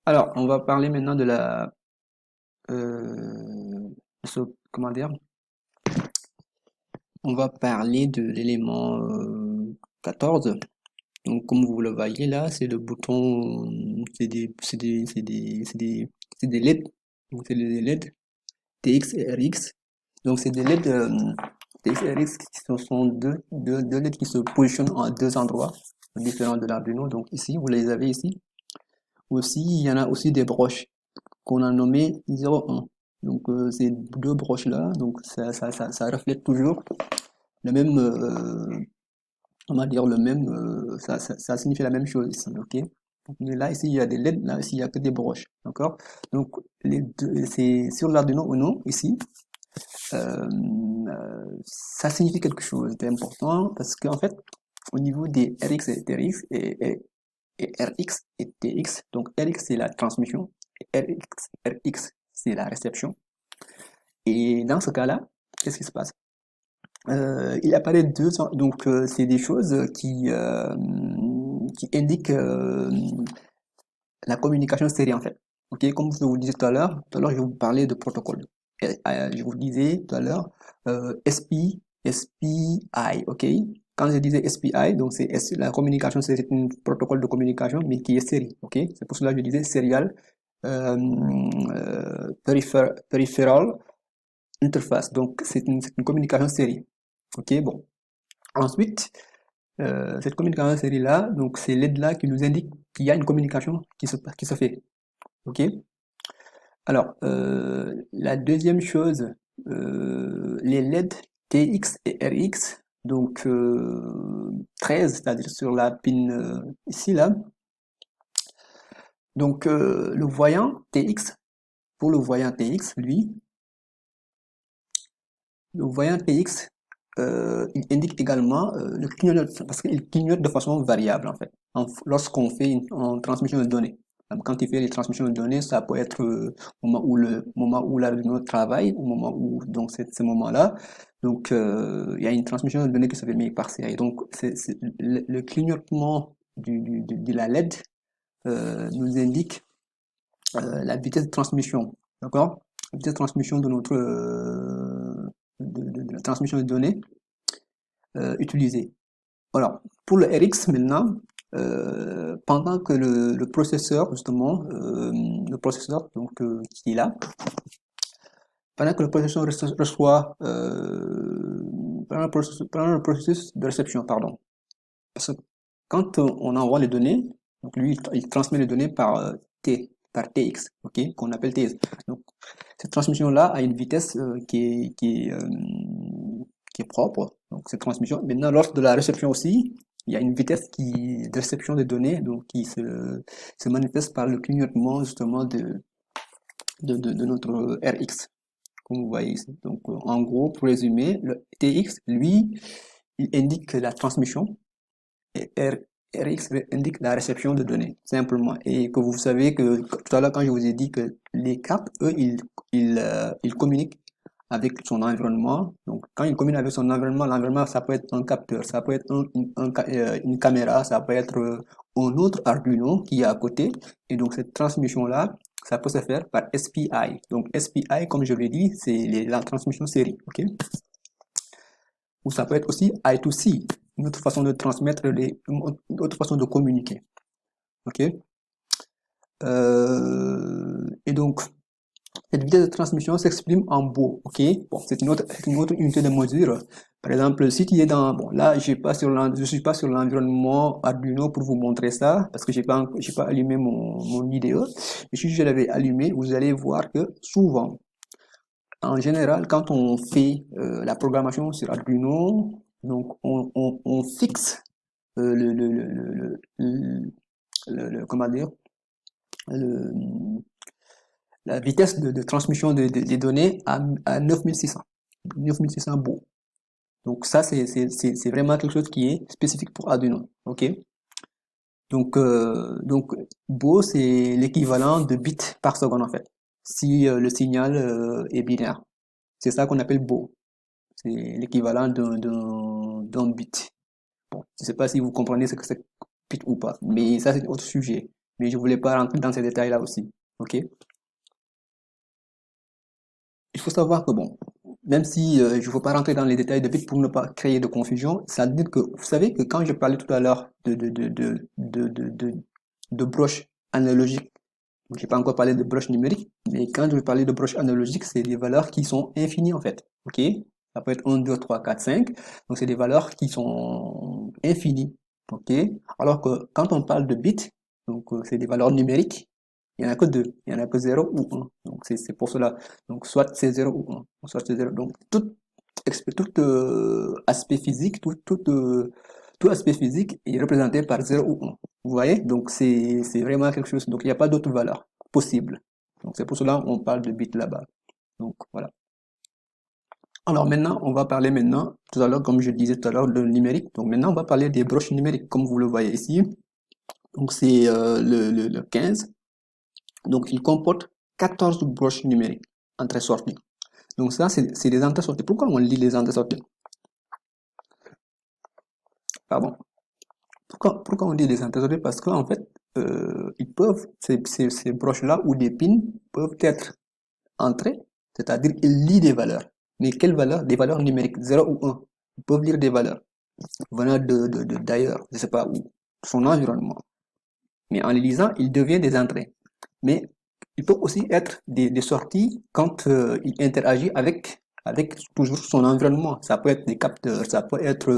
Alors, on va parler maintenant de la, comment dire, on va parler de l'élément 14. Donc, comme vous le voyez là, c'est le bouton, c'est des LED. Donc, c'est des LED TX et RX. Donc, c'est des LED TX et RX qui sont deux LED qui se positionnent en deux endroits différents de l'Arduino. Donc, ici, vous les avez ici. Aussi, il y en a aussi des broches qu'on a nommées 01. Donc, ces deux broches-là, donc ça reflète toujours le même, on va dire le même, ça signifie la même chose ici, ok? Mais là, ici, il y a des LED, là, ici, il y a que des broches, d'accord? Donc, les deux, c'est sur l'Arduino Uno, ici, ça signifie quelque chose d'important parce qu'en fait, au niveau des RX et TRX et RX et TX, donc RX c'est la transmission, et RX c'est la réception. Et dans ce cas-là, qu'est-ce qui se passe? Il apparaît deux, donc c'est des choses qui indiquent la communication série en fait. Ok, comme je vous disais tout à l'heure je vous parlais de protocole. Et, je vous disais tout à l'heure SPI, ok. Quand je disais SPI, donc la communication, c'est un protocole de communication, mais qui est série, ok. C'est pour cela que je disais serial peripheral interface. Donc c'est une communication série, ok. Bon. Ensuite, cette communication série-là, donc c'est l'aide-là qui nous indique qu'il y a une communication qui se fait. Ok? Alors, la deuxième chose, les LED TX et RX, donc 13, c'est-à-dire sur la pin ici, là. Donc, le voyant TX, pour le voyant TX, lui, le voyant TX, il indique également le clignote, parce qu'il clignote de façon variable en fait, lorsqu'on fait une transmission de données. Quand il fait les transmissions de données, ça peut être le moment où l'Arduino travaille, au moment où donc c'est ce moment-là. Donc il y a une transmission de données qui se fait mais par série. Donc c'est le clignotement de la LED nous indique la vitesse de transmission, d'accord? La vitesse de transmission de notre de la transmission de données utilisée. Voilà. Pour le RX maintenant, pendant que le processeur justement, le processeur donc qui est là, pendant que le processeur reçoit, pendant le processus de réception, pardon. Parce que quand on envoie les données, donc lui il transmet les données par par TX, ok, qu'on appelle TX. Donc cette transmission-là a une vitesse qui est propre. Donc cette transmission. Maintenant, lors de la réception aussi, il y a une vitesse de réception des données, donc se manifeste par le clignotement justement de notre RX, comme vous voyez ici. Donc en gros, pour résumer, le TX, lui, il indique la transmission et RX indique la réception de données, simplement. Et que vous savez que tout à l'heure, quand je vous ai dit que les cartes, eux, ils communiquent avec son environnement. Donc, quand ils communiquent avec son environnement, l'environnement, ça peut être un capteur, ça peut être une caméra, ça peut être un autre Arduino qui est à côté. Et donc, cette transmission-là, ça peut se faire par SPI. Donc, SPI, comme je l'ai dit, c'est la transmission série, ok? Ou ça peut être aussi I2C, une autre façon de transmettre une autre façon de communiquer. Ok. Et donc, cette vitesse de transmission s'exprime en beau. Ok. Bon, c'est une autre unité de mesure. Par exemple, si tu es dans, bon, là, je suis pas sur l'environnement Arduino pour vous montrer ça, parce que j'ai pas allumé mon vidéo. Mais si je l'avais allumé, vous allez voir que souvent, en général, quand on fait la programmation sur Arduino, donc on fixe euh, le, le, le, le, le, comment dire, le- la vitesse de transmission des données à 9600, 9600 baux. Donc ça, c'est vraiment quelque chose qui est spécifique pour Arduino. Ok. Donc beau, c'est l'équivalent de bits par seconde en fait. Si le signal est binaire, c'est ça qu'on appelle beau. C'est l'équivalent d'un bit. Bon, je ne sais pas si vous comprenez ce que c'est bit ou pas, mais ça c'est un autre sujet. mais je voulais pas rentrer dans ces détails-là aussi. Ok? Il faut savoir que bon, même si je ne veux pas rentrer dans les détails de bits pour ne pas créer de confusion, ça veut dire que vous savez que quand je parlais tout à l'heure de broches analogiques, j'ai pas encore parlé de broches numériques, mais quand je vais parler de broches analogiques, c'est des valeurs qui sont infinies en fait. Ok? Ça peut être 1, 2, 3, 4, 5. Donc c'est des valeurs qui sont infinies. Ok? Alors que quand on parle de bits, donc c'est des valeurs numériques, il n'y en a que deux. Il n'y en a que 0 ou 1. Donc c'est pour cela. Donc soit c'est 0 ou 1. Soit c'est 0. Donc tout aspect physique, tout aspect physique est représenté par 0 ou 1. Vous voyez? Donc c'est vraiment quelque chose. Donc il n'y a pas d'autre valeur possible. Donc c'est pour cela qu'on parle de bits là-bas. Donc voilà. Alors maintenant, on va parler maintenant, tout à l'heure, comme je disais tout à l'heure, de numérique. Donc maintenant, on va parler des broches numériques, comme vous le voyez ici. Donc c'est le 15. Donc il comporte 14 broches numériques, entrée-sortie. Donc ça, c'est des entrées-sorties. Pourquoi on lit les entrées-sorties? Pardon. Pourquoi on dit des entrées-sorties? Parce qu'en fait, ils peuvent, ces broches-là ou des pins peuvent être entrées, c'est-à-dire ils lisent des valeurs. Mais quelles valeurs? Des valeurs numériques, 0 ou 1. Ils peuvent lire des valeurs venant d'ailleurs, je ne sais pas où, son environnement. Mais en les lisant, il devient des entrées. Mais il peut aussi être des sorties quand il interagit avec toujours son environnement. Ça peut être des capteurs, ça peut être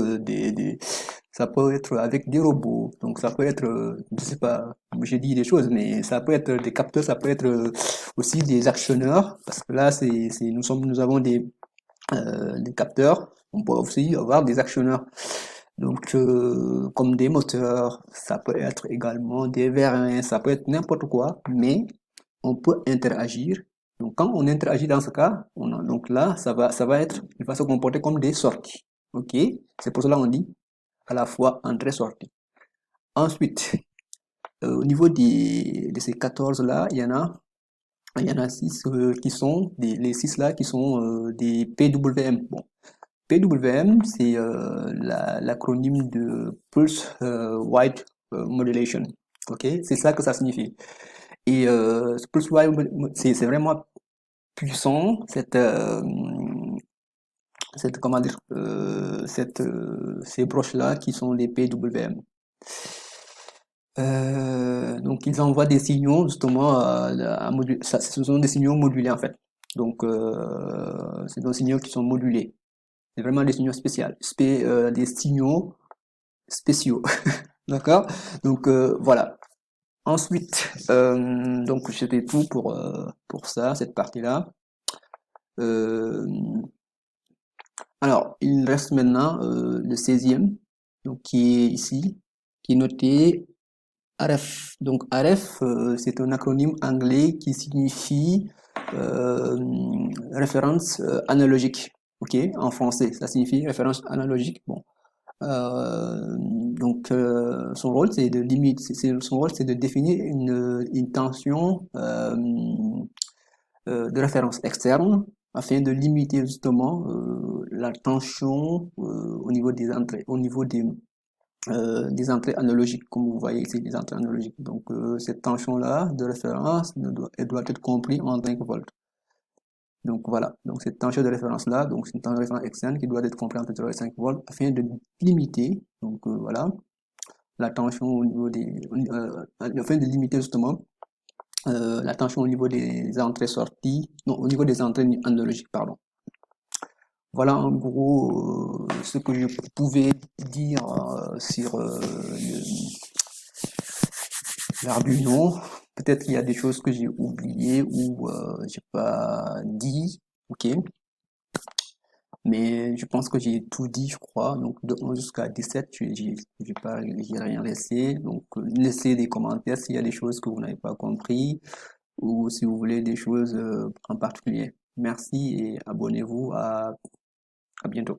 ça peut être avec des robots. Donc ça peut être, je sais pas, j'ai dit des choses, mais ça peut être des capteurs, ça peut être aussi des actionneurs, parce que là, nous avons des capteurs. On peut aussi avoir des actionneurs. Donc, comme des moteurs, ça peut être également des vérins, ça peut être n'importe quoi, mais on peut interagir. Donc, quand on interagit dans ce cas, donc là, il va se comporter comme des sorties. Ok? C'est pour cela qu'on dit à la fois entrée-sortie. Ensuite, au niveau de ces 14 là, il y en a 6 qui sont, les 6 là qui sont des PWM. Bon, PWM, c'est l'acronyme de Pulse Wide Modulation. Ok, c'est ça que ça signifie. Et Pulse Wide, c'est vraiment puissant cette comment dire ces broches là qui sont les PWM. Donc ils envoient des signaux justement ce sont des signaux modulés en fait. Donc c'est des signaux qui sont modulés. C'est vraiment des signaux spéciaux, des signaux spéciaux. D'accord? Donc voilà. Ensuite, donc c'était tout pour ça, cette partie-là. Euh, alors, il reste maintenant le 16e, donc qui est ici, qui est noté RF. Donc RF, c'est un acronyme anglais qui signifie euh, référence analogique. Ok, en français, ça signifie référence analogique. Bon, donc son rôle c'est de limiter, son rôle c'est de définir une tension de référence externe afin de limiter justement la tension au niveau des entrées, des entrées analogiques, comme vous voyez ici, des entrées analogiques. Donc cette tension-là de référence, elle doit être comprise en 5 volts. Donc voilà, donc cette tension de référence-là, donc c'est une tension de référence externe qui doit être comprise entre 0 et 5 volts afin de limiter, donc voilà, la tension au niveau afin de limiter justement la tension au niveau des entrées-sorties, non, au niveau des entrées analogiques, pardon. Voilà en gros ce que je pouvais dire sur l'Arduino. Peut-être qu'il y a des choses que j'ai oubliées ou j'ai pas dit. Ok. Mais je pense que j'ai tout dit, je crois. Donc de 11 jusqu'à 17, j'ai rien laissé. Donc laissez des commentaires s'il y a des choses que vous n'avez pas compris ou si vous voulez des choses en particulier. Merci et abonnez-vous à bientôt.